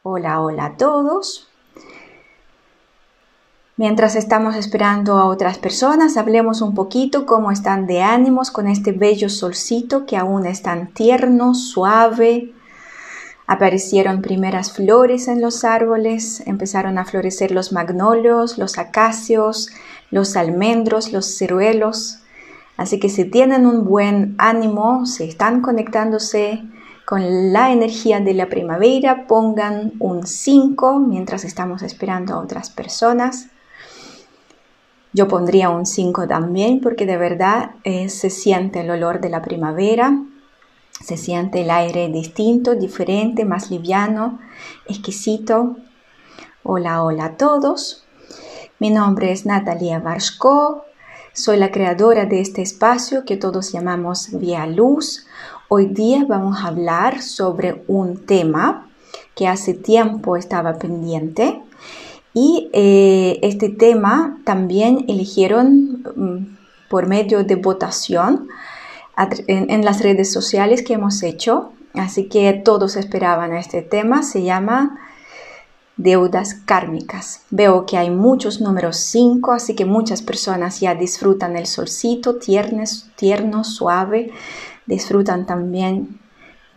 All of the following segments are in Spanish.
Hola, hola a todos. Mientras estamos esperando a otras personas, hablemos un poquito cómo están de ánimos con este bello solcito que aún es tan tierno, suave. Aparecieron primeras flores en los árboles, empezaron a florecer los magnolios, los acacios, los almendros, los ciruelos. Así que si tienen un buen ánimo, si están conectándose con la energía de la primavera, pongan un 5 mientras estamos esperando a otras personas. Yo pondría un 5 también porque de verdad se siente el olor de la primavera, se siente el aire distinto, diferente, más liviano, exquisito. Hola, hola a todos. Mi nombre es Natalia Barshko. Soy la creadora de este espacio que todos llamamos Vía Luz. Hoy día vamos a hablar sobre un tema que hace tiempo estaba pendiente y este tema también eligieron por medio de votación en las redes sociales que hemos hecho. Así que todos esperaban este tema. Se llama deudas kármicas. Veo que hay muchos números 5, así que muchas personas ya disfrutan el solcito tierno, suave. Disfrutan también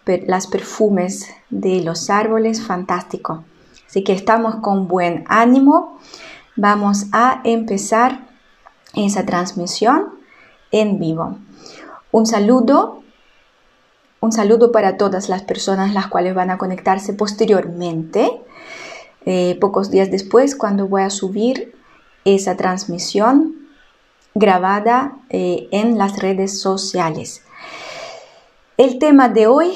las perfumes de los árboles, fantástico. Así que estamos con buen ánimo. Vamos a empezar esa transmisión en vivo. Un saludo para todas las personas las cuales van a conectarse posteriormente. Pocos días después, cuando voy a subir esa transmisión grabada en las redes sociales. El tema de hoy,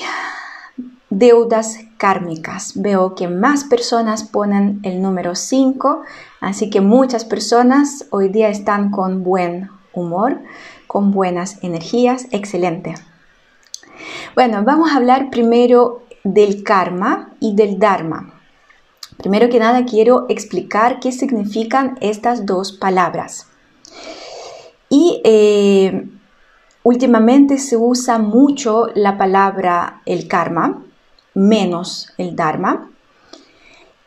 deudas kármicas. Veo que más personas ponen el número 5, así que muchas personas hoy día están con buen humor, con buenas energías. Excelente. Bueno, vamos a hablar primero del karma y del dharma. Primero que nada quiero explicar qué significan estas dos palabras. Y últimamente se usa mucho la palabra el karma, menos el dharma.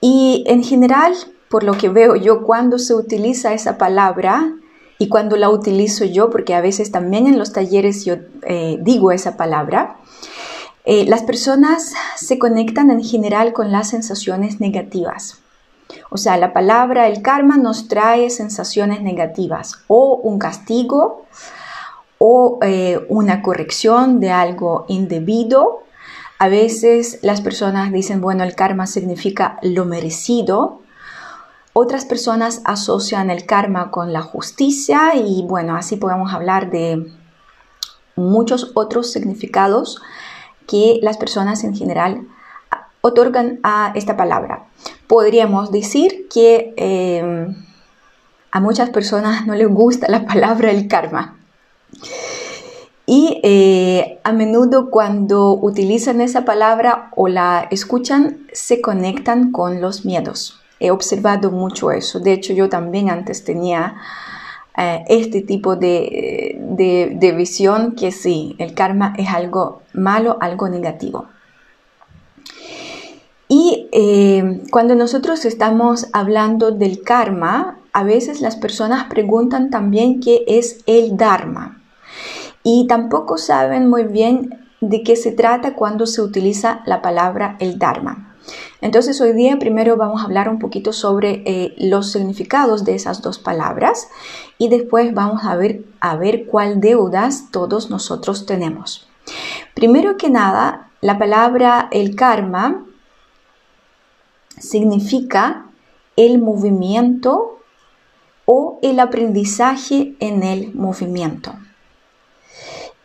Y en general, por lo que veo yo, cuando se utiliza esa palabra y cuando la utilizo yo, porque a veces también en los talleres yo digo esa palabra, las personas se conectan en general con las sensaciones negativas. O sea, la palabra el karma nos trae sensaciones negativas o un castigo o una corrección de algo indebido. A veces las personas dicen, bueno, el karma significa lo merecido. Otras personas asocian el karma con la justicia y bueno, así podemos hablar de muchos otros significados que las personas en general otorgan a esta palabra. Podríamos decir que a muchas personas no les gusta la palabra el karma. Y a menudo cuando utilizan esa palabra o la escuchan, se conectan con los miedos. He observado mucho eso. De hecho, yo también antes tenía este tipo de visión que sí, el karma es algo malo, algo negativo. Y cuando nosotros estamos hablando del karma, a veces las personas preguntan también qué es el dharma. Y tampoco saben muy bien de qué se trata cuando se utiliza la palabra el dharma. Entonces hoy día primero vamos a hablar un poquito sobre los significados de esas dos palabras y después vamos a ver cuál deudas todos nosotros tenemos. Primero que nada, la palabra el karma significa el movimiento o el aprendizaje en el movimiento.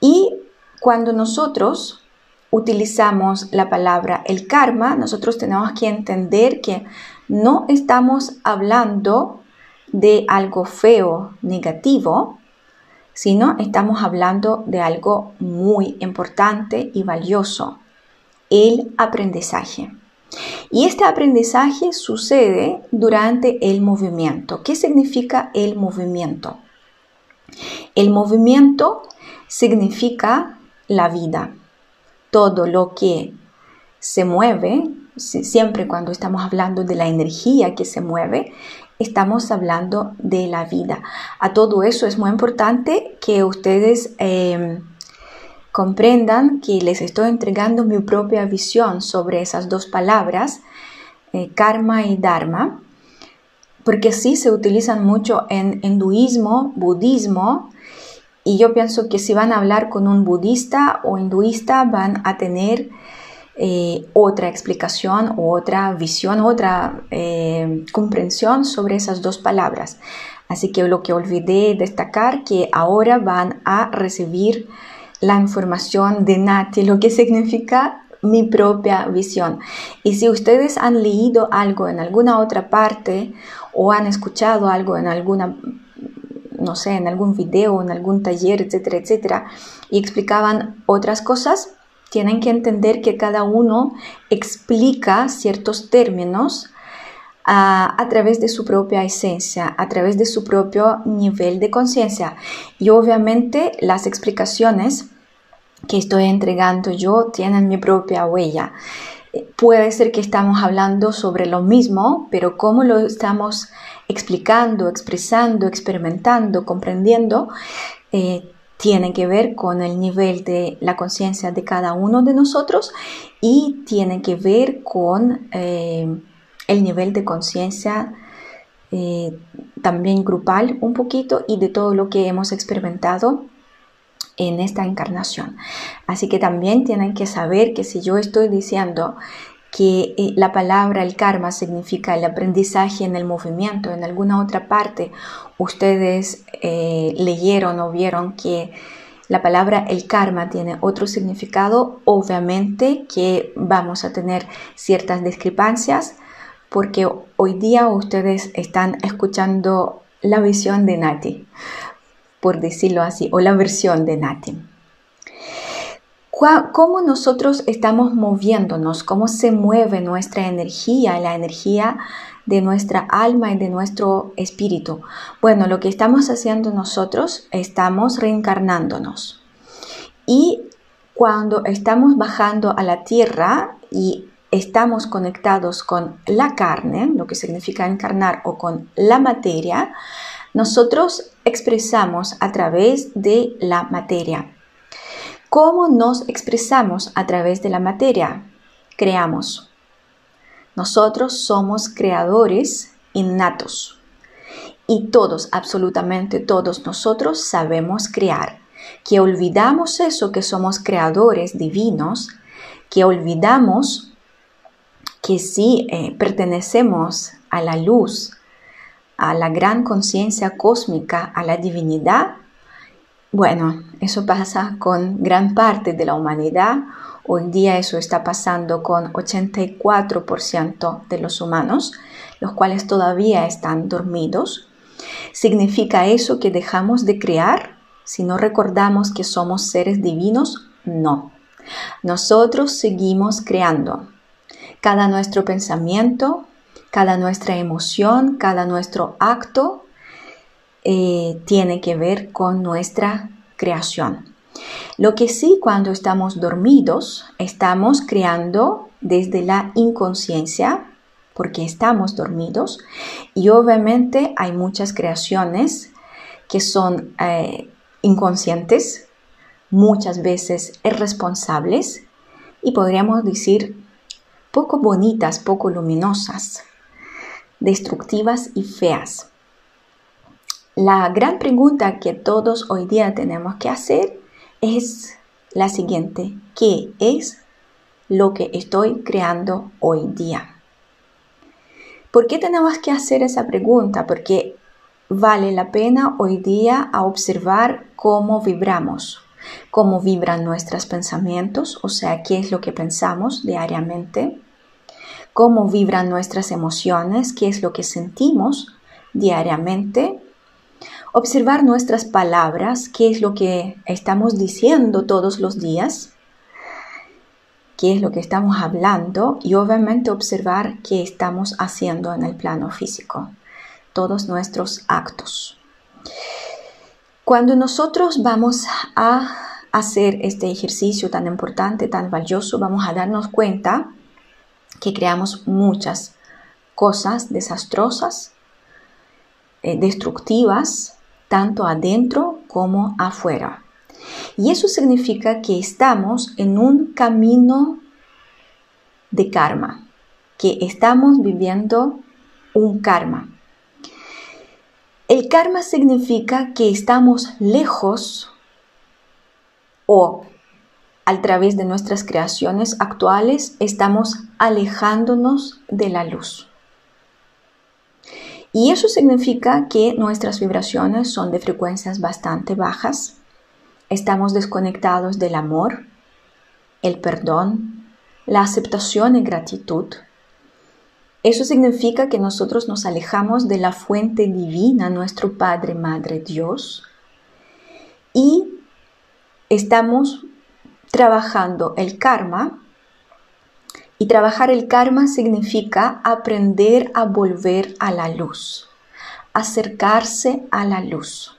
Y cuando nosotros utilizamos la palabra el karma, nosotros tenemos que entender que no estamos hablando de algo feo, negativo, sino estamos hablando de algo muy importante y valioso, el aprendizaje. Y este aprendizaje sucede durante el movimiento. ¿Qué significa el movimiento? El movimiento significa la vida. Todo lo que se mueve siempre cuando estamos hablando de la energía que se mueve, estamos hablando de la vida. A todo eso es muy importante que ustedes comprendan que les estoy entregando mi propia visión sobre esas dos palabras, karma y dharma, porque sí se utilizan mucho en hinduismo, budismo, y yo pienso que si van a hablar con un budista o hinduista van a tener otra explicación, otra visión, otra comprensión sobre esas dos palabras. Así que lo que olvidé destacar que ahora van a recibir la información de Nati, lo que significa mi propia visión. Y si ustedes han leído algo en alguna otra parte o han escuchado algo en alguna, no sé, en algún video, en algún taller, etcétera, etcétera, y explicaban otras cosas, tienen que entender que cada uno explica ciertos términos a través de su propia esencia, a través de su propio nivel de conciencia. Y obviamente las explicaciones que estoy entregando yo tienen mi propia huella. Puede ser que estamos hablando sobre lo mismo, pero cómo lo estamos explicando, expresando, experimentando, comprendiendo, tiene que ver con el nivel de la conciencia de cada uno de nosotros y tiene que ver con el nivel de conciencia también grupal un poquito y de todo lo que hemos experimentado en esta encarnación. Así que también tienen que saber que si yo estoy diciendo que la palabra el karma significa el aprendizaje en el movimiento, en alguna otra parte ustedes leyeron o vieron que la palabra el karma tiene otro significado, obviamente que vamos a tener ciertas discrepancias porque hoy día ustedes están escuchando la visión de Nati, por decirlo así, o la versión de Nati. ¿Cómo nosotros estamos moviéndonos? ¿Cómo se mueve nuestra energía, la energía de nuestra alma y de nuestro espíritu? Bueno, lo que estamos haciendo nosotros, estamos reencarnándonos. Y cuando estamos bajando a la tierra y estamos conectados con la carne, lo que significa encarnar, o con la materia, nosotros expresamos a través de la materia. ¿Cómo nos expresamos a través de la materia? Creamos. Nosotros somos creadores innatos. Y todos, absolutamente todos nosotros sabemos crear. Que olvidamos eso, que somos creadores divinos, que olvidamos que sí pertenecemos a la luz, a la gran conciencia cósmica, a la divinidad. Bueno, eso pasa con gran parte de la humanidad. Hoy día eso está pasando con 84% de los humanos, los cuales todavía están dormidos. ¿Significa eso que dejamos de crear si no recordamos que somos seres divinos? No. Nosotros seguimos creando. Cada nuestro pensamiento, cada nuestra emoción, cada nuestro acto tiene que ver con nuestra creación. Lo que sí, cuando estamos dormidos, estamos creando desde la inconsciencia, porque estamos dormidos, y obviamente hay muchas creaciones que son inconscientes, muchas veces irresponsables, y podríamos decir poco bonitas, poco luminosas, destructivas y feas. La gran pregunta que todos hoy día tenemos que hacer es la siguiente: ¿qué es lo que estoy creando hoy día? ¿Por qué tenemos que hacer esa pregunta? Porque vale la pena hoy día a observar cómo vibramos, cómo vibran nuestros pensamientos, o sea, qué es lo que pensamos diariamente, cómo vibran nuestras emociones, qué es lo que sentimos diariamente. Observar nuestras palabras, qué es lo que estamos diciendo todos los días, qué es lo que estamos hablando, y obviamente observar qué estamos haciendo en el plano físico, todos nuestros actos. Cuando nosotros vamos a hacer este ejercicio tan importante, tan valioso, vamos a darnos cuenta que creamos muchas cosas desastrosas, destructivas, tanto adentro como afuera. Y eso significa que estamos en un camino de karma, que estamos viviendo un karma. El karma significa que estamos lejos o a través de nuestras creaciones actuales estamos alejándonos de la luz. Y eso significa que nuestras vibraciones son de frecuencias bastante bajas. Estamos desconectados del amor, el perdón, la aceptación y gratitud. Eso significa que nosotros nos alejamos de la fuente divina, nuestro Padre, Madre, Dios, y estamos trabajando el karma. Y trabajar el karma significa aprender a volver a la luz, acercarse a la luz,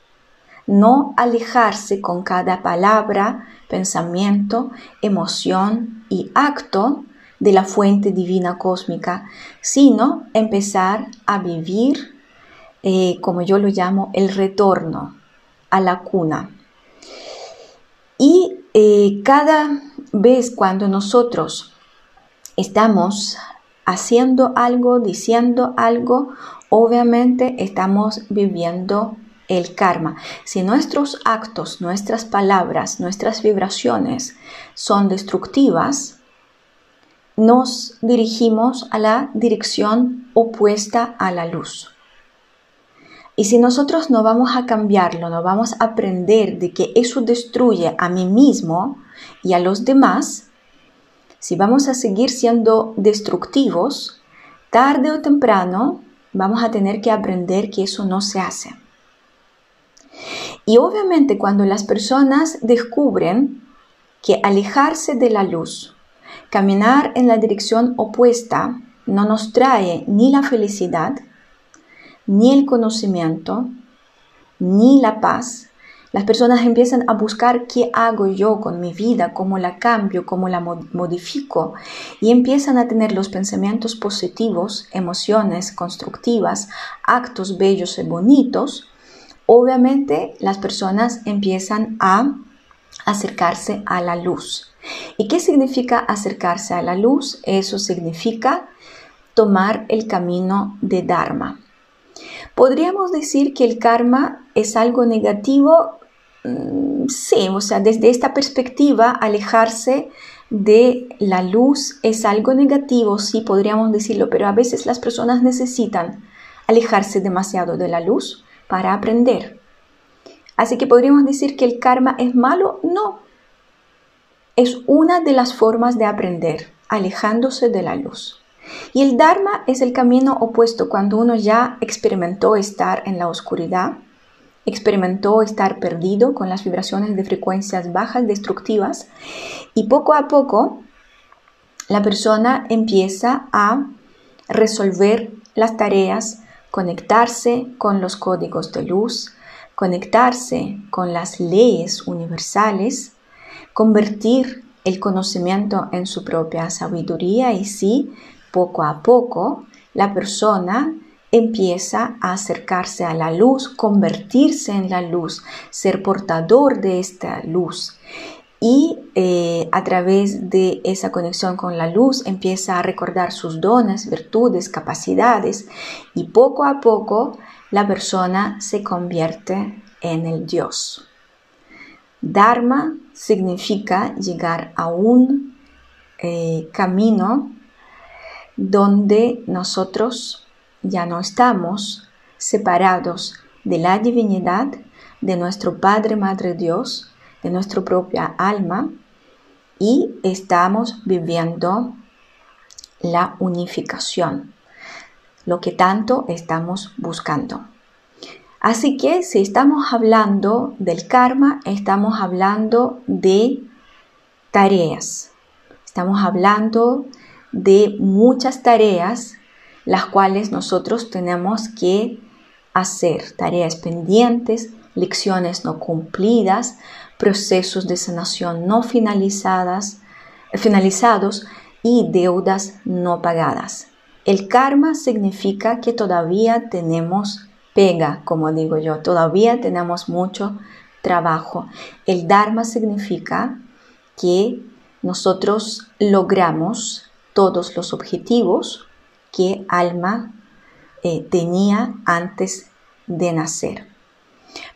no alejarse con cada palabra, pensamiento, emoción y acto de la fuente divina cósmica, sino empezar a vivir, como yo lo llamo, el retorno a la cuna. Y cada vez cuando nosotros estamos haciendo algo, diciendo algo, obviamente estamos viviendo el karma. Si nuestros actos, nuestras palabras, nuestras vibraciones son destructivas, nos dirigimos a la dirección opuesta a la luz. Y si nosotros no vamos a cambiarlo, no vamos a aprender de que eso destruye a mí mismo y a los demás, si vamos a seguir siendo destructivos, tarde o temprano vamos a tener que aprender que eso no se hace. Y obviamente cuando las personas descubren que alejarse de la luz, caminar en la dirección opuesta, no nos trae ni la felicidad, ni el conocimiento, ni la paz, las personas empiezan a buscar qué hago yo con mi vida, cómo la cambio, cómo la modifico, y empiezan a tener los pensamientos positivos, emociones constructivas, actos bellos y bonitos. Obviamente las personas empiezan a acercarse a la luz. ¿Y qué significa acercarse a la luz? Eso significa tomar el camino de Dharma. ¿Podríamos decir que el karma es algo negativo? Sí, o sea, desde esta perspectiva, alejarse de la luz es algo negativo, sí, podríamos decirlo, pero a veces las personas necesitan alejarse demasiado de la luz para aprender. Así que podríamos decir que el karma es malo. No, es una de las formas de aprender, alejándose de la luz. Y el Dharma es el camino opuesto, cuando uno ya experimentó estar en la oscuridad, experimentó estar perdido con las vibraciones de frecuencias bajas destructivas, y poco a poco la persona empieza a resolver las tareas, conectarse con los códigos de luz, conectarse con las leyes universales, convertir el conocimiento en su propia sabiduría, y sí, poco a poco la persona empieza a acercarse a la luz, convertirse en la luz, ser portador de esta luz. Y a través de esa conexión con la luz empieza a recordar sus dones, virtudes, capacidades, y poco a poco la persona se convierte en el Dios. Dharma significa llegar a un camino donde nosotros ya no estamos separados de la divinidad, de nuestro Padre, Madre Dios, de nuestra propia alma, y estamos viviendo la unificación, lo que tanto estamos buscando. Así que si estamos hablando del karma, estamos hablando de tareas, estamos hablando de muchas tareas las cuales nosotros tenemos que hacer, tareas pendientes, lecciones no cumplidas, procesos de sanación no finalizados, y deudas no pagadas. El karma significa que todavía tenemos pega, como digo yo, todavía tenemos mucho trabajo. El dharma significa que nosotros logramos todos los objetivos que alma tenía antes de nacer.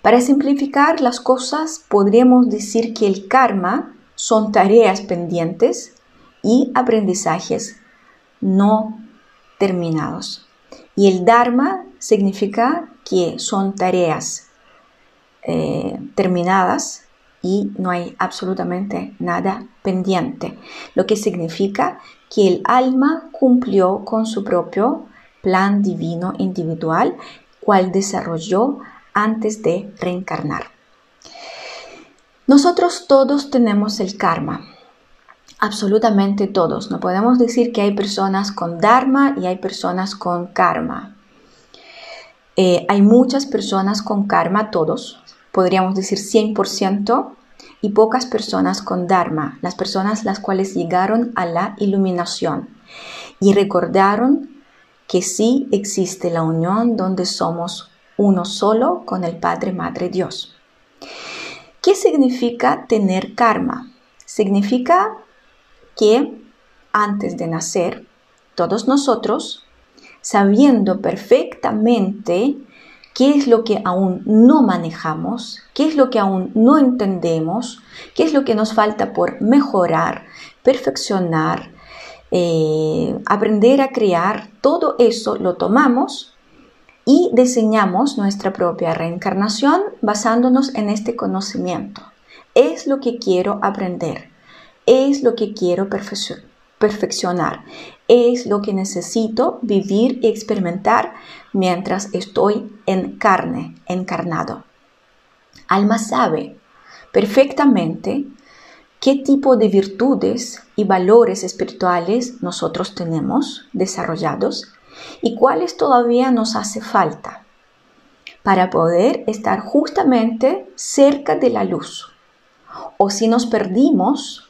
Para simplificar las cosas, podríamos decir que el karma son tareas pendientes y aprendizajes no terminados. Y el dharma significa que son tareas terminadas y no hay absolutamente nada pendiente, lo que significa que el alma cumplió con su propio plan divino individual, cual desarrolló antes de reencarnar. Nosotros todos tenemos el karma, absolutamente todos. No podemos decir que hay personas con dharma y hay personas con karma. Hay muchas personas con karma, todos, podríamos decir 100%, y pocas personas con dharma, las personas las cuales llegaron a la iluminación y recordaron que sí existe la unión donde somos uno solo con el Padre, Madre, Dios. ¿Qué significa tener karma? Significa que antes de nacer, todos nosotros, sabiendo perfectamente qué es lo que aún no manejamos, qué es lo que aún no entendemos, qué es lo que nos falta por mejorar, perfeccionar, aprender a crear, todo eso lo tomamos y diseñamos nuestra propia reencarnación basándonos en este conocimiento. Es lo que quiero aprender, es lo que quiero perfeccionar, es lo que necesito vivir y experimentar mientras estoy en carne, encarnado. Alma sabe perfectamente qué tipo de virtudes y valores espirituales nosotros tenemos desarrollados y cuáles todavía nos hace falta para poder estar justamente cerca de la luz. O si nos perdimos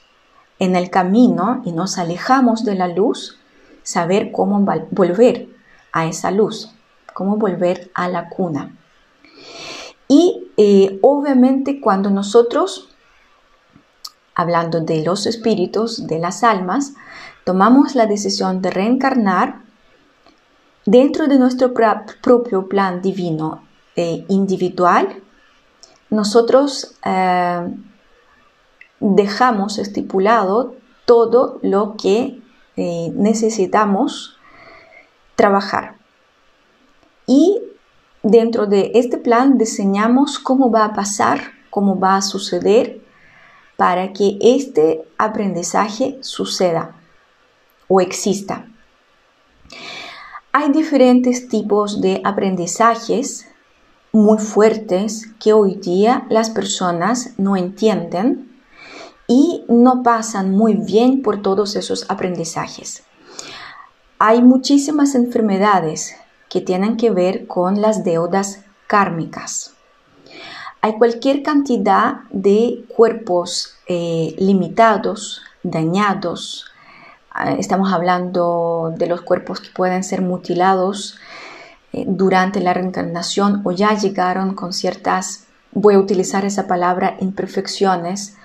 en el camino y nos alejamos de la luz, saber cómo volver a esa luz, cómo volver a la cuna. Y obviamente cuando nosotros, hablando de los espíritus, de las almas, tomamos la decisión de reencarnar dentro de nuestro propio plan divino individual, nosotros dejamos estipulado todo lo que necesitamos trabajar. Y dentro de este plan diseñamos cómo va a pasar, cómo va a suceder para que este aprendizaje suceda o exista. Hay diferentes tipos de aprendizajes muy fuertes que hoy día las personas no entienden y no pasan muy bien por todos esos aprendizajes. Hay muchísimas enfermedades que tienen que ver con las deudas kármicas. Hay cualquier cantidad de cuerpos limitados, dañados. Estamos hablando de los cuerpos que pueden ser mutilados durante la reencarnación o ya llegaron con ciertas, voy a utilizar esa palabra, imperfecciones.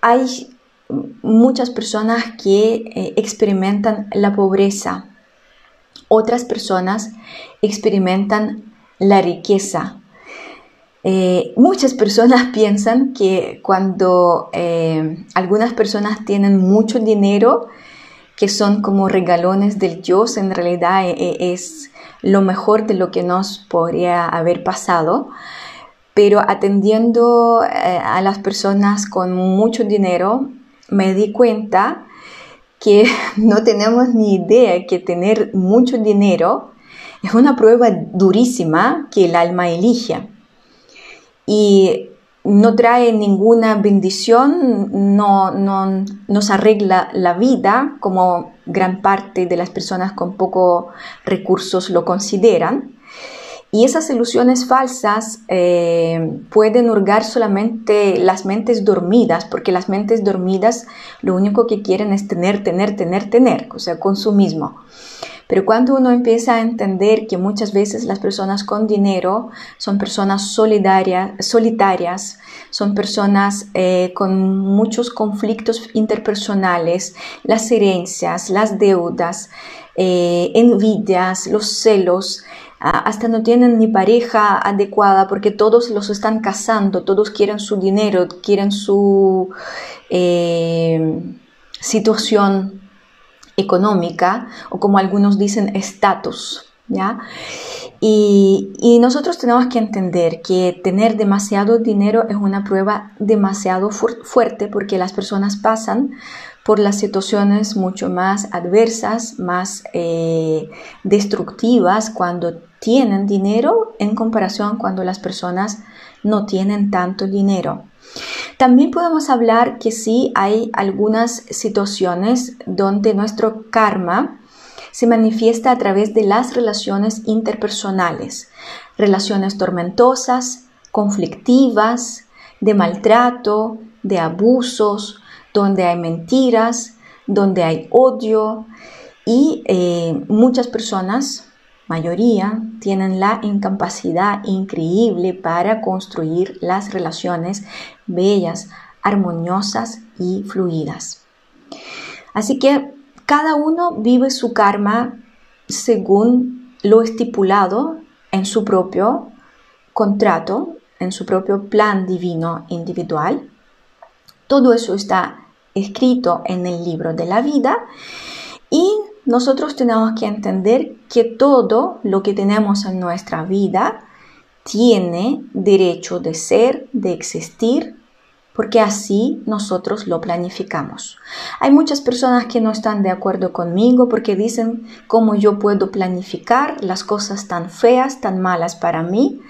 Hay muchas personas que experimentan la pobreza. Otras personas experimentan la riqueza. Muchas personas piensan que cuando algunas personas tienen mucho dinero, que son como regalones del Dios, en realidad es lo mejor de lo que nos podría haber pasado. Pero atendiendo a las personas con mucho dinero, me di cuenta que no tenemos ni idea que tener mucho dinero es una prueba durísima que el alma elige. Y no trae ninguna bendición, no nos arregla la vida como gran parte de las personas con pocos recursos lo consideran. Y esas ilusiones falsas pueden hurgar solamente las mentes dormidas, porque las mentes dormidas lo único que quieren es tener, o sea, consumismo. Pero cuando uno empieza a entender que muchas veces las personas con dinero son personas solitarias, son personas con muchos conflictos interpersonales, las herencias, las deudas, envidias, los celos, hasta no tienen ni pareja adecuada porque todos los están casando, todos quieren su dinero, quieren su situación económica, o como algunos dicen, estatus, ¿ya? Y nosotros tenemos que entender que tener demasiado dinero es una prueba demasiado fuerte, porque las personas pasan por las situaciones mucho más adversas, más destructivas cuando tienen dinero en comparación cuando las personas no tienen tanto dinero. También podemos hablar que sí hay algunas situaciones donde nuestro karma se manifiesta a través de las relaciones interpersonales, relaciones tormentosas, conflictivas, de maltrato, de abusos, donde hay mentiras, donde hay odio y muchas personas, mayoría, tienen la incapacidad increíble para construir las relaciones bellas, armoniosas y fluidas. Así que cada uno vive su karma según lo estipulado en su propio contrato, en su propio plan divino individual. Todo eso está escrito en el libro de la vida y nosotros tenemos que entender que todo lo que tenemos en nuestra vida tiene derecho de ser, de existir, porque así nosotros lo planificamos. Hay muchas personas que no están de acuerdo conmigo porque dicen cómo yo puedo planificar las cosas tan feas, tan malas para mí.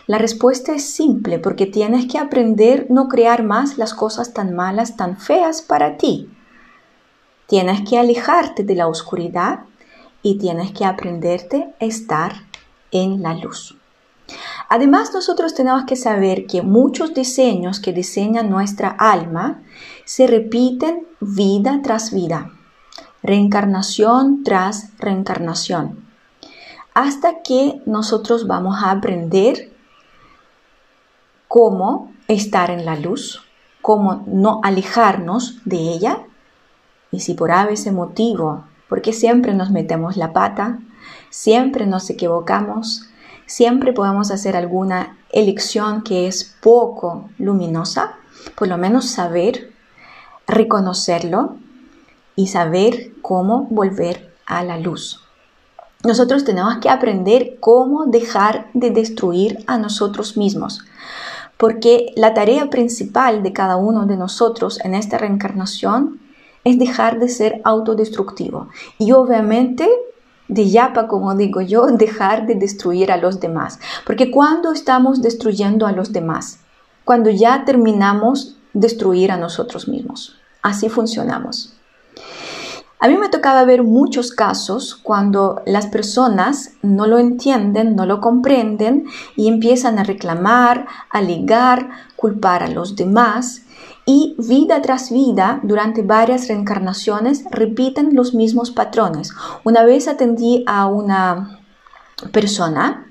La respuesta es simple, porque tienes que aprender a no crear más las cosas tan malas, tan feas para ti. Tienes que alejarte de la oscuridad y tienes que aprenderte a estar en la luz. Además, nosotros tenemos que saber que muchos diseños que diseña nuestra alma se repiten vida tras vida, reencarnación tras reencarnación, hasta que nosotros vamos a aprender cómo estar en la luz, cómo no alejarnos de ella. Y si por ese motivo, porque siempre nos metemos la pata, siempre nos equivocamos, siempre podemos hacer alguna elección que es poco luminosa, por lo menos saber reconocerlo y saber cómo volver a la luz. Nosotros tenemos que aprender cómo dejar de destruir a nosotros mismos, porque la tarea principal de cada uno de nosotros en esta reencarnación es dejar de ser autodestructivo y obviamente de yapa, como digo yo, dejar de destruir a los demás. Porque cuando estamos destruyendo a los demás, cuando ya terminamos destruir a nosotros mismos. Así funcionamos. A mí me tocaba ver muchos casos cuando las personas no lo entienden, no lo comprenden y empiezan a reclamar, a alegar, culpar a los demás. Y vida tras vida, durante varias reencarnaciones, repiten los mismos patrones. Una vez atendí a una persona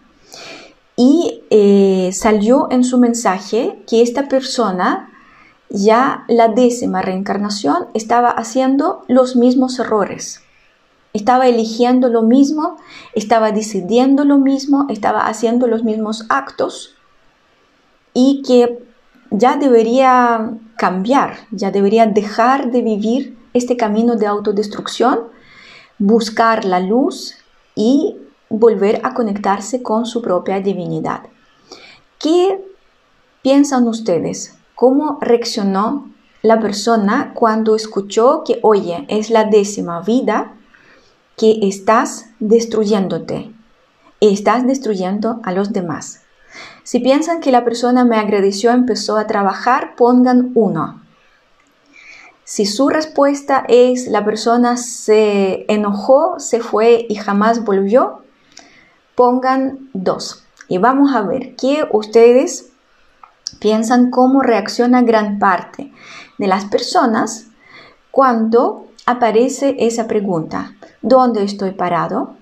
y salió en su mensaje que esta persona, ya la 10ª reencarnación, estaba haciendo los mismos errores. Estaba eligiendo lo mismo, estaba decidiendo lo mismo, estaba haciendo los mismos actos y que ya debería cambiar, ya debería dejar de vivir este camino de autodestrucción, buscar la luz y volver a conectarse con su propia divinidad. ¿Qué piensan ustedes? ¿Cómo reaccionó la persona cuando escuchó que, oye, es la 10ª vida que estás destruyéndote, estás destruyendo a los demás? Si piensan que la persona me agradeció, empezó a trabajar, pongan 1. Si su respuesta es la persona se enojó, se fue y jamás volvió, pongan 2. Y vamos a ver qué ustedes piensan, cómo reacciona gran parte de las personas cuando aparece esa pregunta. ¿Dónde estoy parado?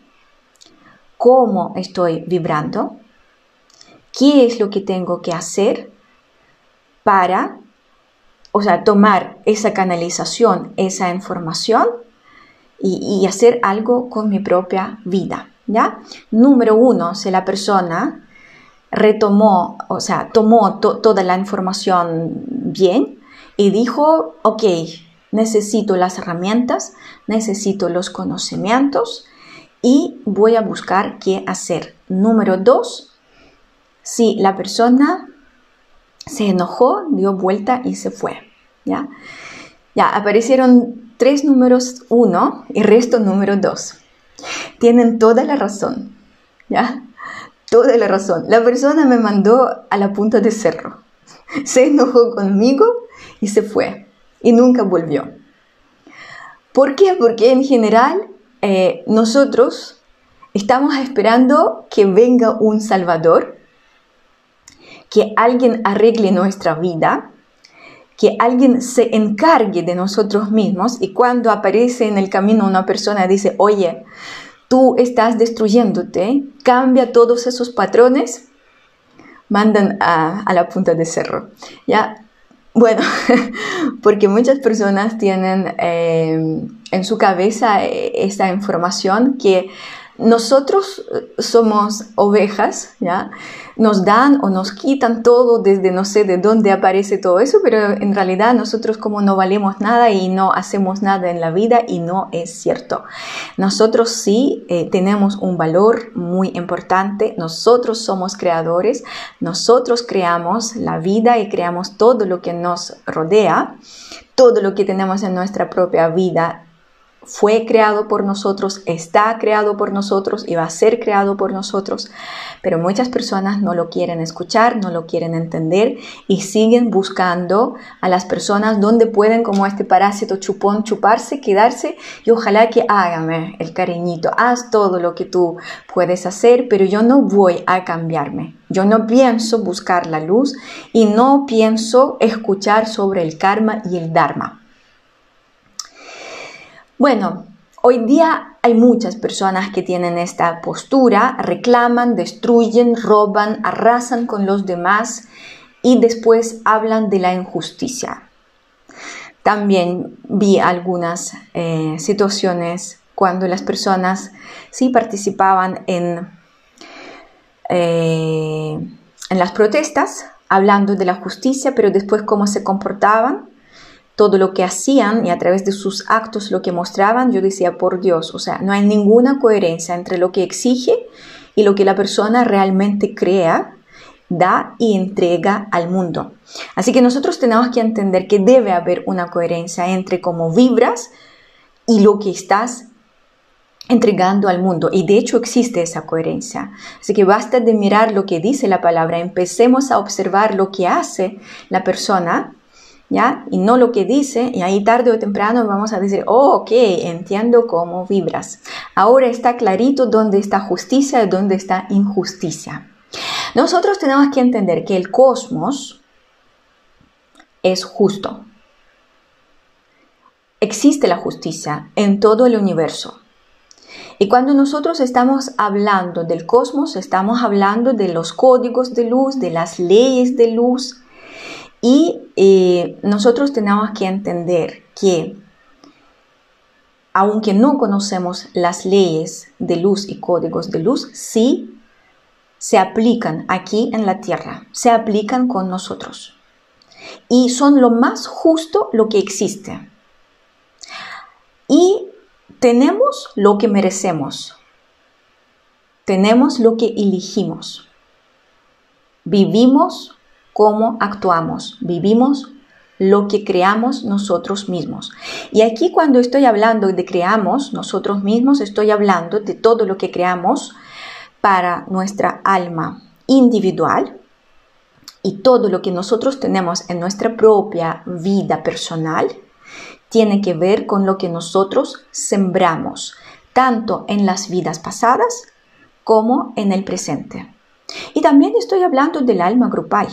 ¿Cómo estoy vibrando? ¿Qué es lo que tengo que hacer para, tomar esa canalización, esa información y hacer algo con mi propia vida? ¿Ya? Número 1, si la persona tomó toda la información bien y dijo, ok, necesito las herramientas, necesito los conocimientos y voy a buscar qué hacer. Número 2, si la persona se enojó, dio vuelta y se fue. Ya aparecieron 3 números 1 y resto número 2. Tienen toda la razón. ¿Ya? Toda la razón. La persona me mandó a la punta de cerro. Se enojó conmigo y se fue. Y nunca volvió. ¿Por qué? Porque en general nosotros estamos esperando que venga un salvador, que alguien arregle nuestra vida, que alguien se encargue de nosotros mismos, y cuando aparece en el camino una persona y dice, oye, tú estás destruyéndote, cambia todos esos patrones, mandan a la punta de cerro. ¿Ya? Bueno, porque muchas personas tienen en su cabeza esta información que nosotros somos ovejas, ¿ya? Nos dan o nos quitan todo desde no sé de dónde aparece todo eso, pero en realidad nosotros como no valemos nada y no hacemos nada en la vida, y no es cierto. Nosotros sí tenemos un valor muy importante, nosotros somos creadores, nosotros creamos la vida y creamos todo lo que nos rodea, todo lo que tenemos en nuestra propia vida. Fue creado por nosotros, está creado por nosotros y va a ser creado por nosotros, pero muchas personas no lo quieren escuchar, no lo quieren entender y siguen buscando a las personas donde pueden, como este parásito chupón, chuparse, quedarse, y ojalá que hágame el cariñito, haz todo lo que tú puedes hacer, pero yo no voy a cambiarme. Yo no pienso buscar la luz y no pienso escuchar sobre el karma y el dharma. Bueno, hoy día hay muchas personas que tienen esta postura, reclaman, destruyen, roban, arrasan con los demás y después hablan de la injusticia. También vi algunas situaciones cuando las personas sí participaban en las protestas, hablando de la justicia, pero después cómo se comportaban, todo lo que hacían y a través de sus actos lo que mostraban, yo decía, por Dios, no hay ninguna coherencia entre lo que exige y lo que la persona realmente crea, da y entrega al mundo. Así que nosotros tenemos que entender que debe haber una coherencia entre cómo vibras y lo que estás entregando al mundo, y de hecho existe esa coherencia. Así que basta de mirar lo que dice la palabra, empecemos a observar lo que hace la persona, ¿ya? Y no lo que dice, y ahí tarde o temprano vamos a decir, oh, ok, entiendo cómo vibras. Ahora está clarito dónde está justicia y dónde está injusticia. Nosotros tenemos que entender que el cosmos es justo. Existe la justicia en todo el universo. Y cuando nosotros estamos hablando del cosmos, estamos hablando de los códigos de luz, de las leyes de luz. Y nosotros tenemos que entender que, aunque no conocemos las leyes de luz y códigos de luz, sí se aplican aquí en la Tierra, se aplican con nosotros. Y son lo más justo lo que existe. Y tenemos lo que merecemos. Tenemos lo que elegimos. Vivimos cómo actuamos, vivimos lo que creamos nosotros mismos. Y aquí cuando estoy hablando de creamos nosotros mismos, estoy hablando de todo lo que creamos para nuestra alma individual y todo lo que nosotros tenemos en nuestra propia vida personal tiene que ver con lo que nosotros sembramos, tanto en las vidas pasadas como en el presente. Y también estoy hablando del alma grupal,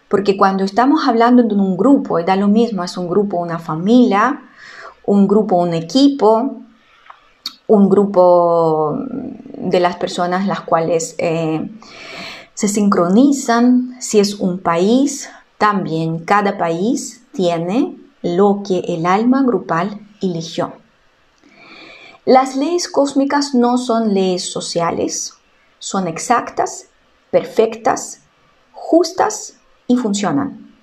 porque cuando estamos hablando de un grupo, da lo mismo, es un grupo, una familia, un grupo, un equipo, un grupo de las personas las cuales se sincronizan, si es un país, también cada país tiene lo que el alma grupal eligió. Las leyes cósmicas no son leyes sociales, son exactas, perfectas, justas y funcionan.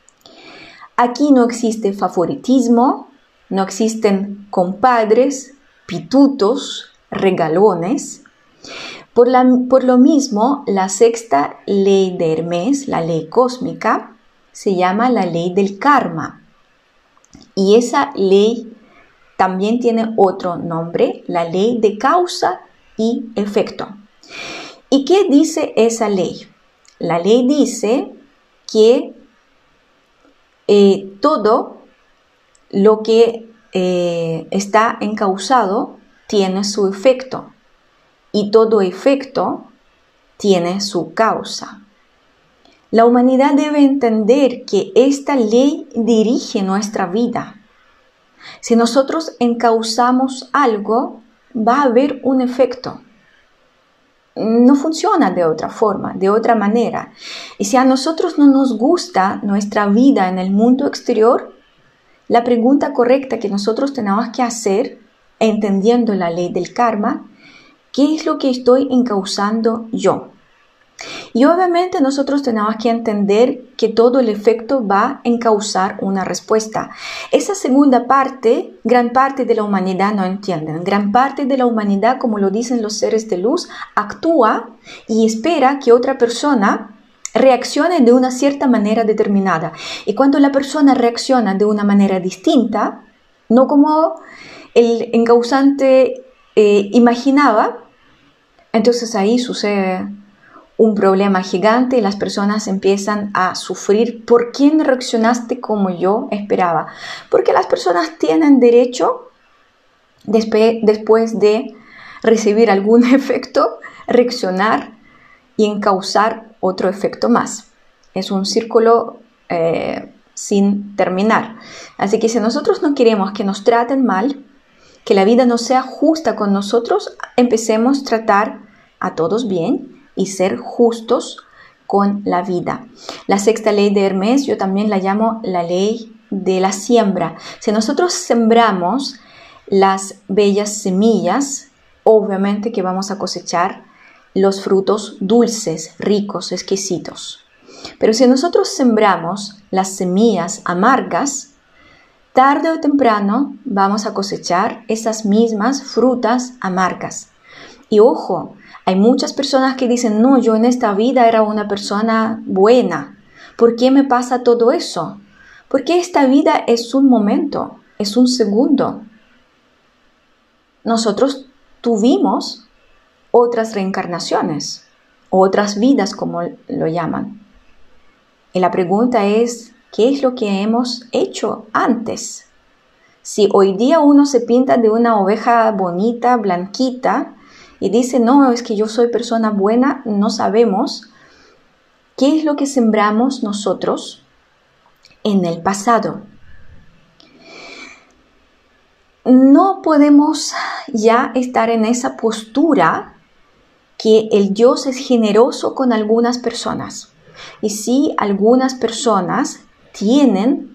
Aquí no existe favoritismo, no existen compadres, pitutos, regalones. Por lo mismo, la sexta ley de Hermes, la ley cósmica, se llama la ley del karma. Y esa ley también tiene otro nombre, la ley de causa y efecto. ¿Y qué dice esa ley? La ley dice que todo lo que está encausado tiene su efecto y todo efecto tiene su causa. La humanidad debe entender que esta ley dirige nuestra vida. Si nosotros encauzamos algo, va a haber un efecto. No funciona de otra forma, de otra manera. Y si a nosotros no nos gusta nuestra vida en el mundo exterior, la pregunta correcta que nosotros tenemos que hacer, entendiendo la ley del karma, ¿qué es lo que estoy encauzando yo? Y obviamente nosotros tenemos que entender que todo el efecto va a encauzar una respuesta. Esa segunda parte, gran parte de la humanidad no entienden. Gran parte de la humanidad, como lo dicen los seres de luz, actúa y espera que otra persona reaccione de una cierta manera determinada. Y cuando la persona reacciona de una manera distinta, no como el encauzante imaginaba, entonces ahí sucede un problema gigante y las personas empiezan a sufrir. ¿Por qué no reaccionaste como yo esperaba? Porque las personas tienen derecho, después de recibir algún efecto, reaccionar y encauzar otro efecto más. Es un círculo sin terminar. Así que si nosotros no queremos que nos traten mal, que la vida no sea justa con nosotros, empecemos a tratar a todos bien y ser justos con la vida. La sexta ley de Hermes yo también la llamo la ley de la siembra. Si nosotros sembramos las bellas semillas, obviamente que vamos a cosechar los frutos dulces, ricos, exquisitos. Pero si nosotros sembramos las semillas amargas, tarde o temprano vamos a cosechar esas mismas frutas amargas. Y ojo, hay muchas personas que dicen, no, yo en esta vida era una persona buena. ¿Por qué me pasa todo eso? Porque esta vida es un momento, es un segundo. Nosotros tuvimos otras reencarnaciones, otras vidas como lo llaman. Y la pregunta es, ¿qué es lo que hemos hecho antes? Si hoy día uno se pinta de una oveja bonita, blanquita, y dice, no, es que yo soy persona buena, no sabemos qué es lo que sembramos nosotros en el pasado. No podemos ya estar en esa postura que el Dios es generoso con algunas personas. Y sí, algunas personas tienen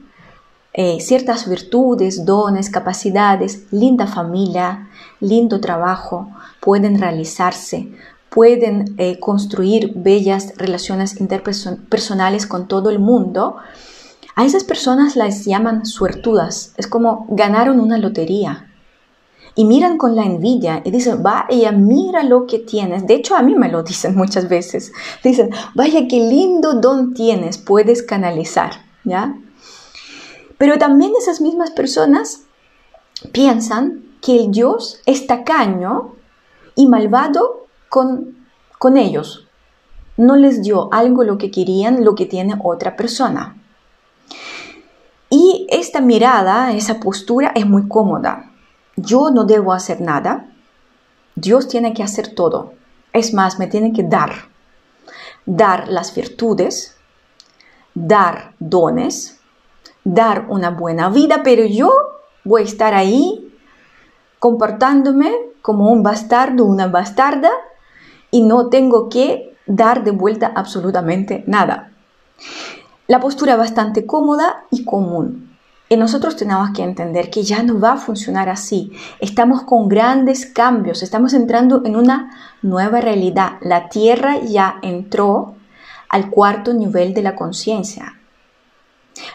ciertas virtudes, dones, capacidades, linda familia, lindo trabajo, pueden realizarse, pueden construir bellas relaciones interpersonales con todo el mundo. A esas personas las llaman suertudas, es como ganaron una lotería. Y miran con la envidia y dicen, vaya, mira lo que tienes. De hecho, a mí me lo dicen muchas veces. Dicen, vaya, qué lindo don tienes, puedes canalizar, ¿ya? Pero también esas mismas personas piensan que el Dios es tacaño y malvado con ellos. No les dio algo lo que querían, lo que tiene otra persona. Y esta mirada, esa postura es muy cómoda. Yo no debo hacer nada. Dios tiene que hacer todo. Es más, me tiene que dar. dar las virtudes, dar dones, dar una buena vida, pero yo voy a estar ahí comportándome como un bastardo, una bastarda, y no tengo que dar de vuelta absolutamente nada. La postura bastante cómoda y común. Y nosotros tenemos que entender que ya no va a funcionar así. Estamos con grandes cambios, estamos entrando en una nueva realidad. La Tierra ya entró al cuarto nivel de la conciencia.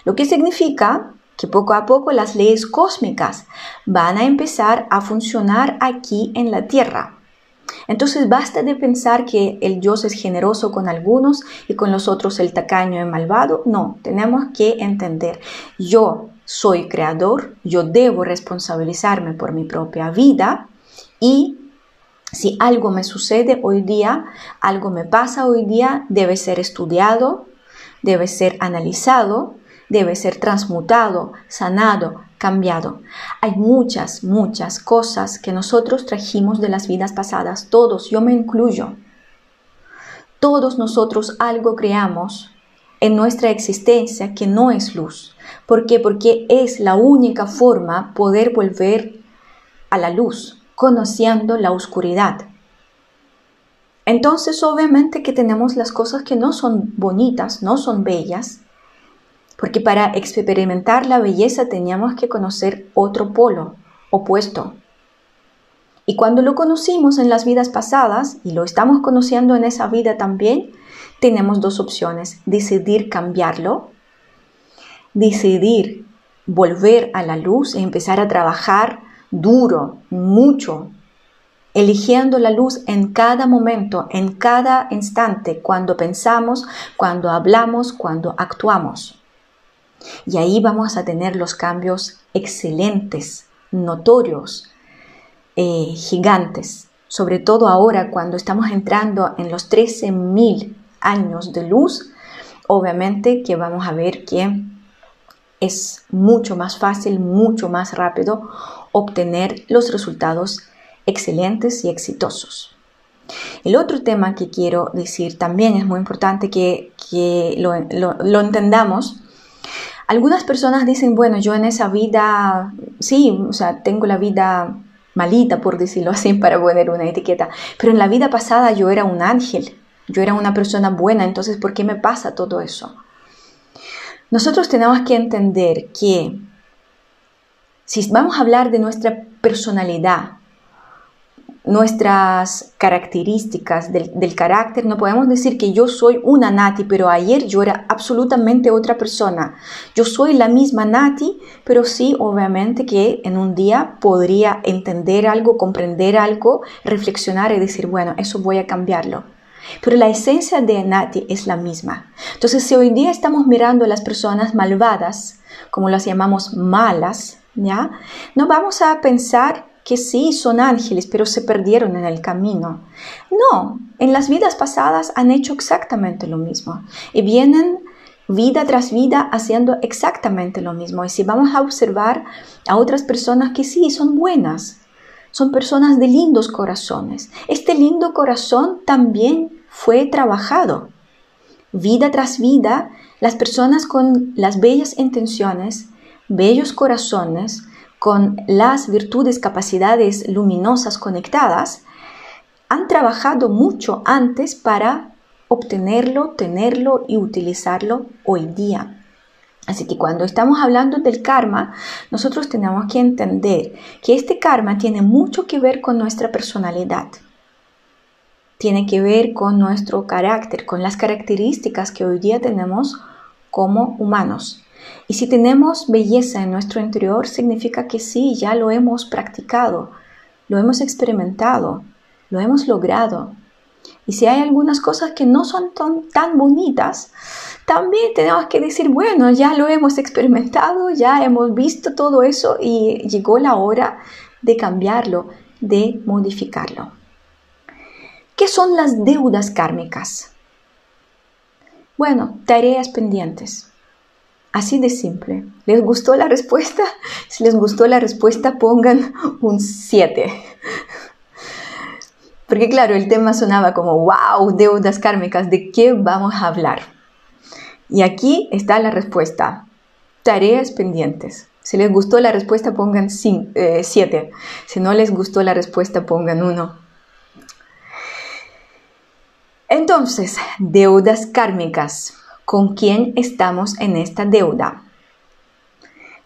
Lo que significa que poco a poco las leyes cósmicas van a empezar a funcionar aquí en la Tierra. Entonces basta de pensar que el Dios es generoso con algunos y con los otros el tacaño y malvado. No, tenemos que entender, yo soy creador, yo debo responsabilizarme por mi propia vida y si algo me sucede hoy día, algo me pasa hoy día, debe ser estudiado, debe ser analizado, debe ser transmutado, sanado, cambiado. Hay muchas cosas que nosotros trajimos de las vidas pasadas, todos, yo me incluyo. Todos nosotros algo creamos en nuestra existencia que no es luz. ¿Por qué? Porque es la única forma poder volver a la luz, conociendo la oscuridad. Entonces, obviamente que tenemos las cosas que no son bonitas, no son bellas, porque para experimentar la belleza teníamos que conocer otro polo, opuesto. Y cuando lo conocimos en las vidas pasadas, y lo estamos conociendo en esa vida también, tenemos dos opciones: decidir cambiarlo, decidir volver a la luz y empezar a trabajar duro, mucho, eligiendo la luz en cada momento, en cada instante, cuando pensamos, cuando hablamos, cuando actuamos. Y ahí vamos a tener los cambios excelentes, notorios, gigantes. Sobre todo ahora cuando estamos entrando en los 13.000 años de luz, obviamente que vamos a ver que es mucho más fácil, mucho más rápido obtener los resultados excelentes y exitosos. El otro tema que quiero decir también es muy importante que lo entendamos. Algunas personas dicen, bueno, yo en esa vida, sí, o sea, tengo la vida malita, por decirlo así, para poner una etiqueta, pero en la vida pasada yo era un ángel, yo era una persona buena, entonces, ¿por qué me pasa todo eso? Nosotros tenemos que entender que si vamos a hablar de nuestra personalidad, nuestras características del carácter, no podemos decir que yo soy una Nati, pero ayer yo era absolutamente otra persona. Yo soy la misma Nati, pero sí, obviamente que en un día podría entender algo, comprender algo, reflexionar y decir, bueno, eso voy a cambiarlo. Pero la esencia de Nati es la misma. Entonces, si hoy día estamos mirando a las personas malvadas, como las llamamos malas, ¿ya? No vamos a pensar que sí, son ángeles, pero se perdieron en el camino. No, en las vidas pasadas han hecho exactamente lo mismo y vienen vida tras vida haciendo exactamente lo mismo. Y si vamos a observar a otras personas que sí, son buenas, son personas de lindos corazones. Este lindo corazón también fue trabajado. Vida tras vida, las personas con las bellas intenciones, bellos corazones, con las virtudes, capacidades luminosas conectadas, han trabajado mucho antes para obtenerlo, tenerlo y utilizarlo hoy día. Así que cuando estamos hablando del karma, nosotros tenemos que entender que este karma tiene mucho que ver con nuestra personalidad. Tiene que ver con nuestro carácter, con las características que hoy día tenemos como humanos. Y si tenemos belleza en nuestro interior, significa que sí, ya lo hemos practicado, lo hemos experimentado, lo hemos logrado. Y si hay algunas cosas que no son tan bonitas, también tenemos que decir, bueno, ya lo hemos experimentado, ya hemos visto todo eso y llegó la hora de cambiarlo, de modificarlo. ¿Qué son las deudas kármicas? Bueno, tareas pendientes. Así de simple. ¿Les gustó la respuesta? Si les gustó la respuesta, pongan un 7. Porque claro, el tema sonaba como, wow, deudas kármicas, ¿de qué vamos a hablar? Y aquí está la respuesta, tareas pendientes. Si les gustó la respuesta, pongan 7. Si no les gustó la respuesta, pongan 1. Entonces, deudas kármicas. ¿Con quién estamos en esta deuda?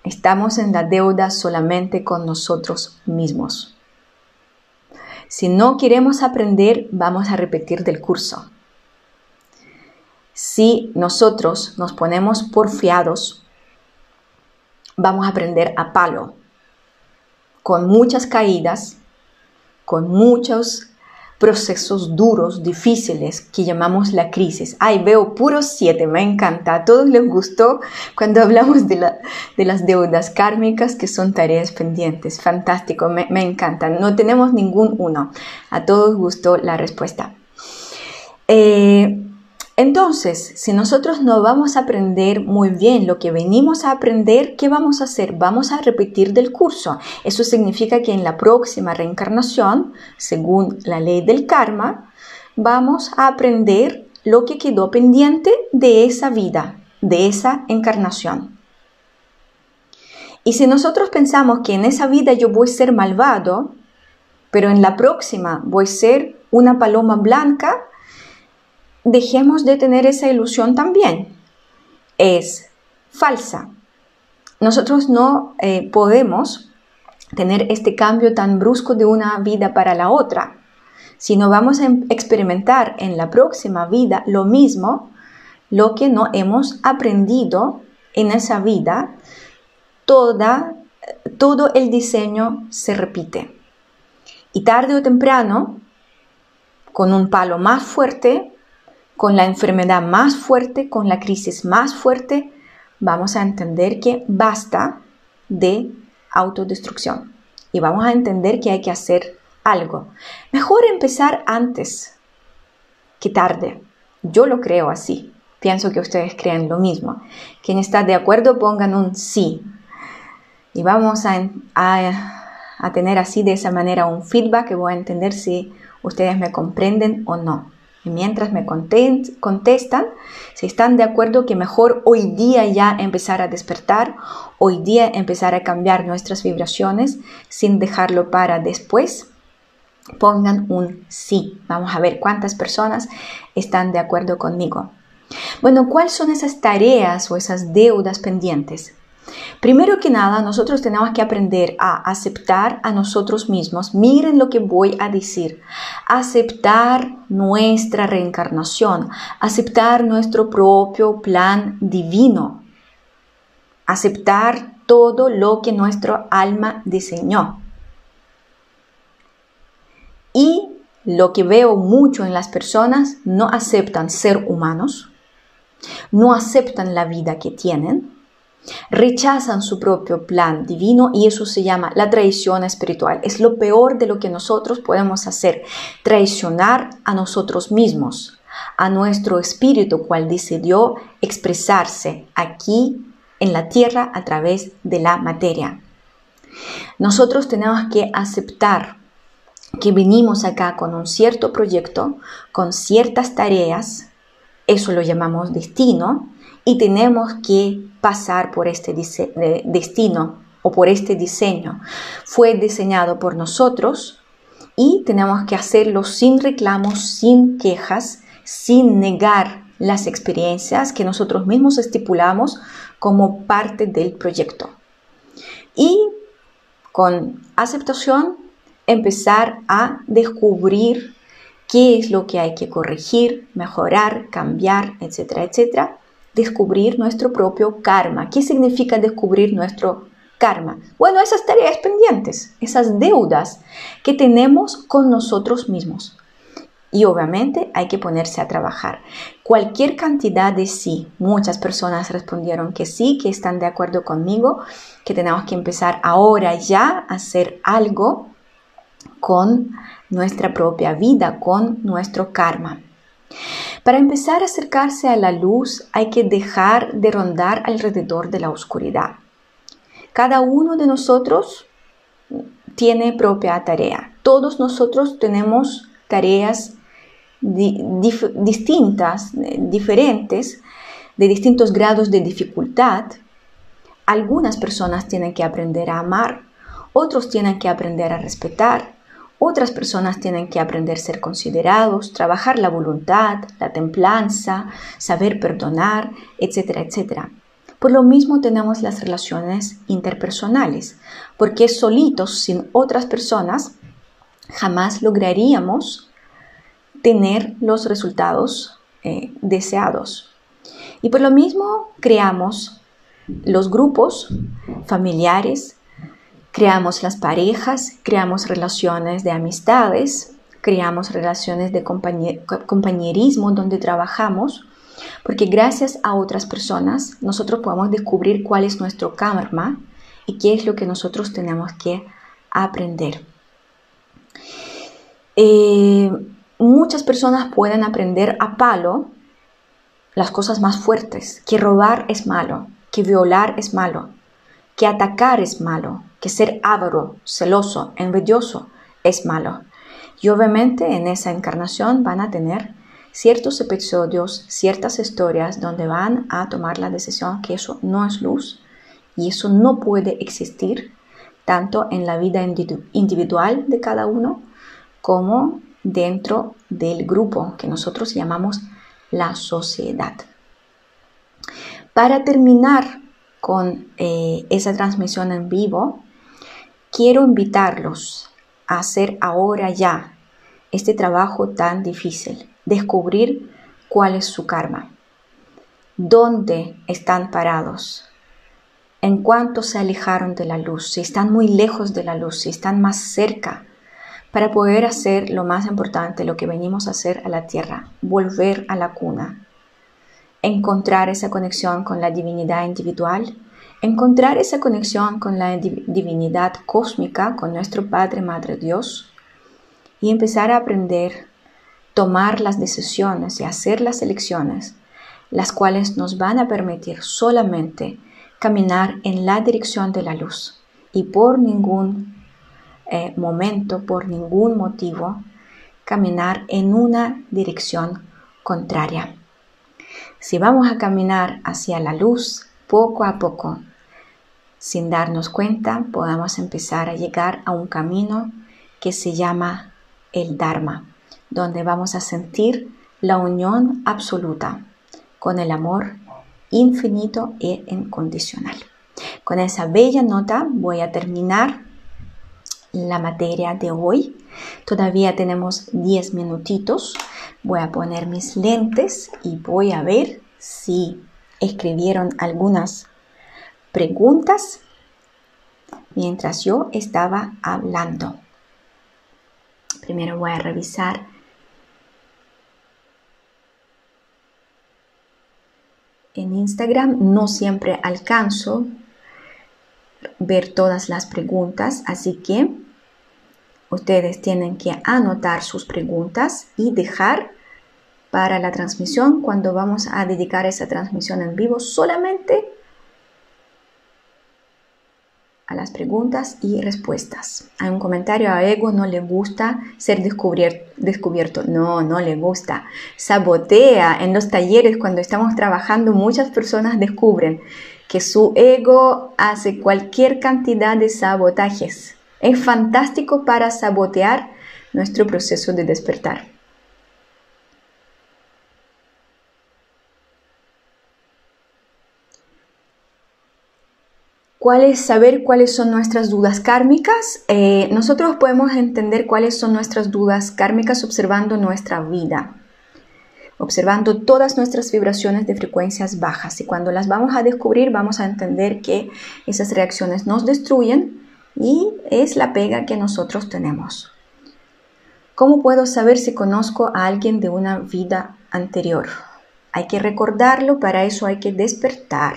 Estamos en la deuda solamente con nosotros mismos. Si no queremos aprender, vamos a repetir del curso. Si nosotros nos ponemos porfiados, vamos a aprender a palo, con muchas caídas, con muchos procesos duros, difíciles, que llamamos la crisis. Ay, veo puros 7, me encanta. A todos les gustó cuando hablamos de las deudas kármicas, que son tareas pendientes. Fantástico, me encanta. No tenemos ningún 1. A todos gustó la respuesta. Entonces, si nosotros no vamos a aprender muy bien lo que venimos a aprender, ¿qué vamos a hacer? Vamos a repetir del curso. Eso significa que en la próxima reencarnación, según la ley del karma, vamos a aprender lo que quedó pendiente de esa vida, de esa encarnación. Y si nosotros pensamos que en esa vida yo voy a ser malvado, pero en la próxima voy a ser una paloma blanca, dejemos de tener esa ilusión también. Es falsa. Nosotros no podemos tener este cambio tan brusco de una vida para la otra. Si no vamos a experimentar en la próxima vida lo mismo, lo que no hemos aprendido en esa vida, todo el diseño se repite. Y tarde o temprano, con un palo más fuerte, con la enfermedad más fuerte, con la crisis más fuerte, vamos a entender que basta de autodestrucción y vamos a entender que hay que hacer algo. Mejor empezar antes que tarde. Yo lo creo así. Pienso que ustedes creen lo mismo. Quien está de acuerdo, pongan un sí. Y vamos a tener así de esa manera un feedback que voy a entender si ustedes me comprenden o no. Y mientras me contestan, si están de acuerdo que mejor hoy día ya empezar a despertar, hoy día empezar a cambiar nuestras vibraciones sin dejarlo para después, pongan un sí. Vamos a ver cuántas personas están de acuerdo conmigo. Bueno, ¿cuáles son esas tareas o esas deudas pendientes? Primero que nada, nosotros tenemos que aprender a aceptar a nosotros mismos. Miren lo que voy a decir. Aceptar nuestra reencarnación, aceptar nuestro propio plan divino, aceptar todo lo que nuestro alma diseñó. Y lo que veo mucho en las personas, no aceptan ser humanos, no aceptan la vida que tienen, rechazan su propio plan divino y eso se llama la traición espiritual. Es lo peor de lo que nosotros podemos hacer, traicionar a nosotros mismos, a nuestro espíritu, cual decidió expresarse aquí en la tierra a través de la materia. Nosotros tenemos que aceptar que venimos acá con un cierto proyecto, con ciertas tareas, eso lo llamamos destino, y tenemos que pasar por este destino o por este diseño. Fue diseñado por nosotros y tenemos que hacerlo sin reclamos, sin quejas, sin negar las experiencias que nosotros mismos estipulamos como parte del proyecto. Y con aceptación empezar a descubrir qué es lo que hay que corregir, mejorar, cambiar, etcétera, etcétera. Descubrir nuestro propio karma. ¿Qué significa descubrir nuestro karma? Bueno, esas tareas pendientes, esas deudas que tenemos con nosotros mismos. Y obviamente hay que ponerse a trabajar. Cualquier cantidad de sí. Muchas personas respondieron que sí, que están de acuerdo conmigo, que tenemos que empezar ahora ya a hacer algo con nuestra propia vida, con nuestro karma. Para empezar a acercarse a la luz hay que dejar de rondar alrededor de la oscuridad. Cada uno de nosotros tiene propia tarea. Todos nosotros tenemos tareas distintas, diferentes, de distintos grados de dificultad. Algunas personas tienen que aprender a amar, otros tienen que aprender a respetar, otras personas tienen que aprender a ser considerados, trabajar la voluntad, la templanza, saber perdonar, etcétera, etcétera. Por lo mismo tenemos las relaciones interpersonales, porque solitos, sin otras personas, jamás lograríamos tener los resultados deseados. Y por lo mismo creamos los grupos familiares, creamos las parejas, creamos relaciones de amistades, creamos relaciones de compañerismo donde trabajamos, porque gracias a otras personas nosotros podemos descubrir cuál es nuestro karma y qué es lo que nosotros tenemos que aprender. Muchas personas pueden aprender a palo las cosas más fuertes, que robar es malo, que violar es malo, que atacar es malo, que ser avaro, celoso, envidioso es malo. Y obviamente en esa encarnación van a tener ciertos episodios, ciertas historias donde van a tomar la decisión que eso no es luz y eso no puede existir tanto en la vida individual de cada uno como dentro del grupo que nosotros llamamos la sociedad. Para terminar con esa transmisión en vivo, quiero invitarlos a hacer ahora ya este trabajo tan difícil, descubrir cuál es su karma, dónde están parados, en cuánto se alejaron de la luz, si están muy lejos de la luz, si están más cerca, para poder hacer lo más importante, lo que venimos a hacer a la tierra, volver a la cuna, encontrar esa conexión con la divinidad individual, encontrar esa conexión con la divinidad cósmica, con nuestro Padre, Madre Dios, y empezar a aprender, tomar las decisiones y hacer las elecciones, las cuales nos van a permitir solamente caminar en la dirección de la luz y por ningún momento, por ningún motivo, caminar en una dirección contraria. Si vamos a caminar hacia la luz, poco a poco, sin darnos cuenta, podamos empezar a llegar a un camino que se llama el Dharma, donde vamos a sentir la unión absoluta con el amor infinito e incondicional. Con esa bella nota voy a terminar la materia de hoy. Todavía tenemos 10 minutitos. Voy a poner mis lentes y voy a ver si escribieron algunas preguntas mientras yo estaba hablando. Primero voy a revisar en Instagram. No siempre alcanzo ver todas las preguntas, así que ustedes tienen que anotar sus preguntas y dejar para la transmisión, cuando vamos a dedicar esa transmisión en vivo solamente a las preguntas y respuestas. Hay un comentario: a Ego no le gusta ser descubierto. No le gusta. Sabotea. En los talleres, cuando estamos trabajando, muchas personas descubren que su ego hace cualquier cantidad de sabotajes. Es fantástico para sabotear nuestro proceso de despertar. Saber cuáles son nuestras dudas kármicas. Nosotros podemos entender cuáles son nuestras dudas kármicas observando nuestra vida, observando todas nuestras vibraciones de frecuencias bajas, y cuando las vamos a descubrir vamos a entender que esas reacciones nos destruyen y es la pega que nosotros tenemos. ¿Cómo puedo saber si conozco a alguien de una vida anterior? Hay que recordarlo, para eso hay que despertar.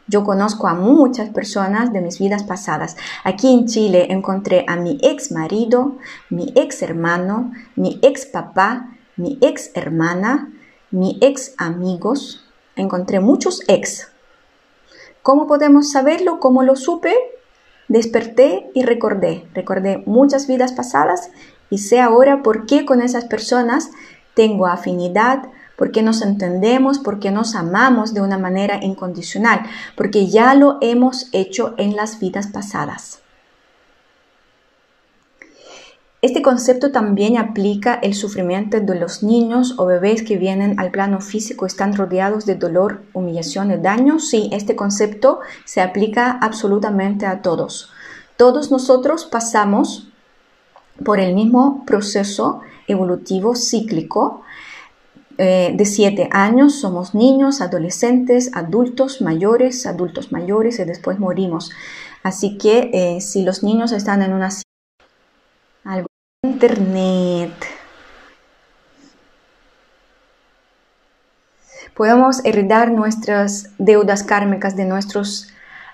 Yo conozco a muchas personas de mis vidas pasadas. Aquí en Chile encontré a mi ex marido, mi ex hermano, mi ex papá, mi ex hermana, mi ex amigos. Encontré muchos ex. ¿Cómo podemos saberlo? ¿Cómo lo supe? Desperté y recordé. Recordé muchas vidas pasadas y sé ahora por qué con esas personas tengo afinidad, por qué nos entendemos, por qué nos amamos de una manera incondicional, porque ya lo hemos hecho en las vidas pasadas. Este concepto también aplica el sufrimiento de los niños o bebés que vienen al plano físico, están rodeados de dolor, humillación y daño. Sí, este concepto se aplica absolutamente a todos. Todos nosotros pasamos por el mismo proceso evolutivo cíclico. De 7 años somos niños, adolescentes, adultos mayores y después morimos. Así que si los niños están en una algo internet, podemos heredar nuestras deudas kármicas de nuestros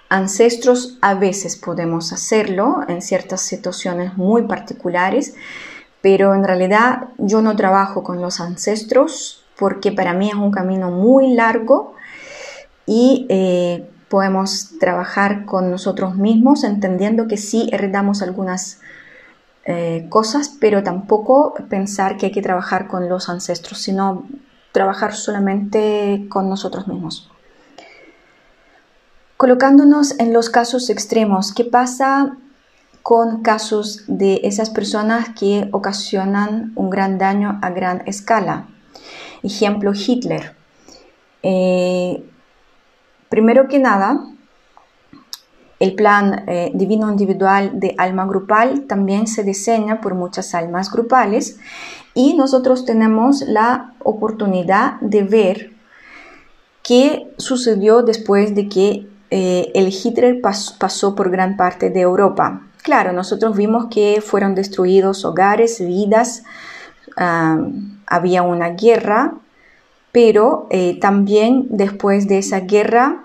ancestros. A veces podemos hacerlo en ciertas situaciones muy particulares, pero en realidad yo no trabajo con los ancestros porque para mí es un camino muy largo y podemos trabajar con nosotros mismos entendiendo que sí heredamos algunas cosas, pero tampoco pensar que hay que trabajar con los ancestros, sino trabajar solamente con nosotros mismos. Colocándonos en los casos extremos, ¿qué pasa con casos de esas personas que ocasionan un gran daño a gran escala? Ejemplo, Hitler. Primero que nada, el plan divino individual de alma grupal también se diseña por muchas almas grupales y nosotros tenemos la oportunidad de ver qué sucedió después de que el Hitler pasó por gran parte de Europa. Claro, nosotros vimos que fueron destruidos hogares, vidas, había una guerra, pero también después de esa guerra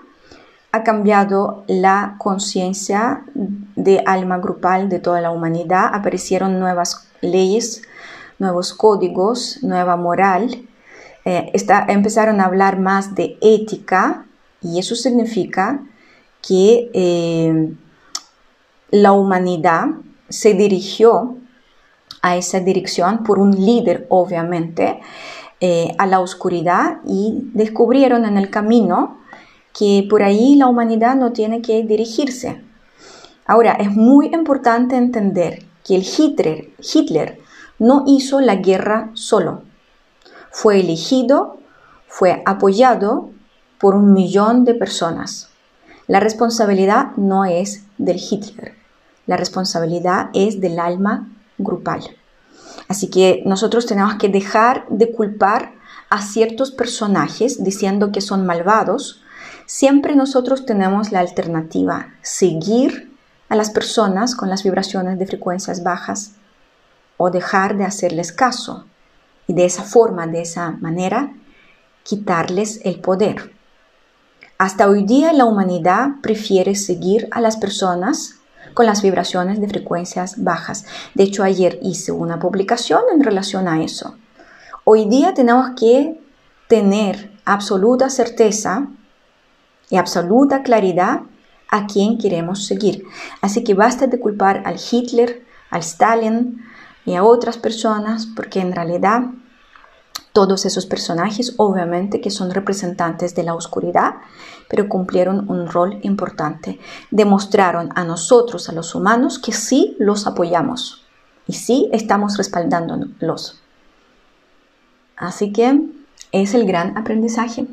ha cambiado la conciencia de alma grupal de toda la humanidad, aparecieron nuevas leyes, nuevos códigos, nueva moral, empezaron a hablar más de ética y eso significa que la humanidad se dirigió a esa dirección por un líder, obviamente, a la oscuridad y descubrieron en el camino que por ahí la humanidad no tiene que dirigirse. Ahora, es muy importante entender que el Hitler no hizo la guerra solo. Fue elegido, fue apoyado por 1 millón de personas. La responsabilidad no es del Hitler, la responsabilidad es del alma grupal. Así que nosotros tenemos que dejar de culpar a ciertos personajes diciendo que son malvados. Siempre nosotros tenemos la alternativa, seguir a las personas con las vibraciones de frecuencias bajas o dejar de hacerles caso y de esa forma, de esa manera, quitarles el poder. Hasta hoy día la humanidad prefiere seguir a las personas con las vibraciones de frecuencias bajas. De hecho, ayer hice una publicación en relación a eso. Hoy día tenemos que tener absoluta certeza y absoluta claridad a quién queremos seguir. Así que basta de culpar al Hitler, al Stalin y a otras personas, porque en realidad todos esos personajes obviamente que son representantes de la oscuridad, pero cumplieron un rol importante. Demostraron a nosotros, a los humanos, que sí los apoyamos y sí estamos respaldándolos. Así que es el gran aprendizaje.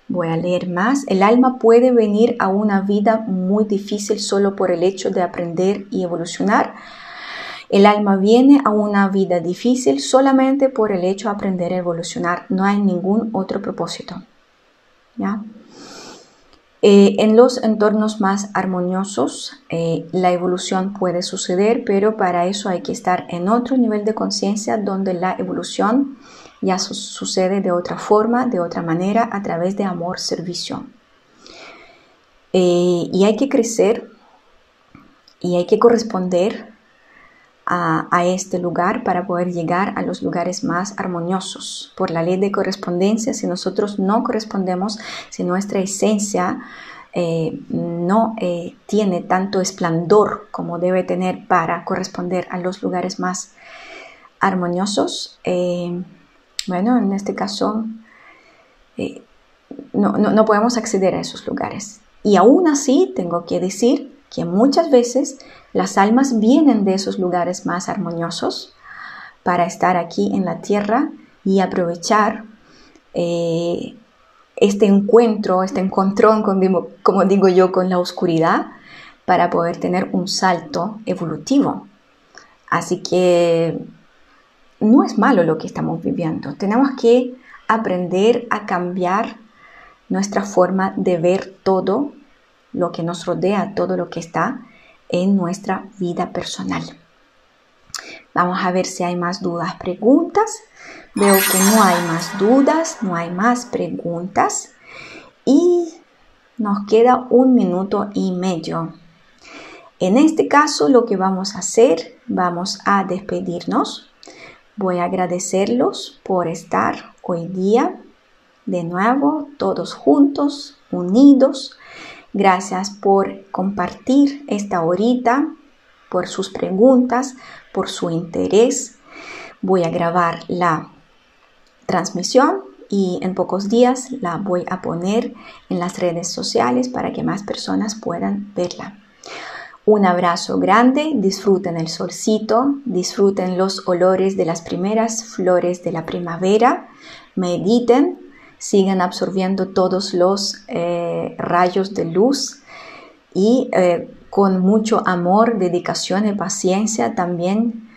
Voy a leer más. El alma puede venir a una vida muy difícil solo por el hecho de aprender y evolucionar. El alma viene a una vida difícil solamente por el hecho de aprender a evolucionar. No hay ningún otro propósito. ¿Ya? En los entornos más armoniosos, la evolución puede suceder, pero para eso hay que estar en otro nivel de conciencia donde la evolución ya sucede de otra forma, de otra manera, a través de amor, servicio. Y hay que crecer y hay que corresponder a este lugar para poder llegar a los lugares más armoniosos. Por la ley de correspondencia, si nosotros no correspondemos, si nuestra esencia no tiene tanto esplendor como debe tener para corresponder a los lugares más armoniosos, bueno, en este caso no podemos acceder a esos lugares. Y aún así tengo que decir que muchas veces las almas vienen de esos lugares más armoniosos para estar aquí en la tierra y aprovechar este encuentro, este encontrón, como digo yo, con la oscuridad, para poder tener un salto evolutivo. Así que no es malo lo que estamos viviendo. Tenemos que aprender a cambiar nuestra forma de ver todo lo que nos rodea, todo lo que está en nuestra vida personal. Vamos a ver si hay más dudas, preguntas. Veo que no hay más dudas, no hay más preguntas. Y nos queda 1 minuto y medio. En este caso, lo que vamos a hacer, vamos a despedirnos. Voy a agradecerlos por estar hoy día de nuevo, todos juntos, unidos. Gracias por compartir esta horita, por sus preguntas, por su interés. Voy a grabar la transmisión y en pocos días la voy a poner en las redes sociales para que más personas puedan verla. Un abrazo grande, disfruten el solcito, disfruten los olores de las primeras flores de la primavera, mediten, sigan absorbiendo todos los rayos de luz y con mucho amor, dedicación y paciencia también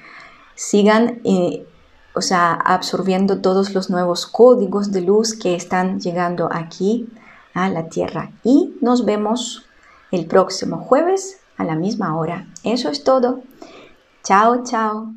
sigan absorbiendo todos los nuevos códigos de luz que están llegando aquí a la Tierra. Y nos vemos el próximo jueves a la misma hora. Eso es todo. Chao, chao.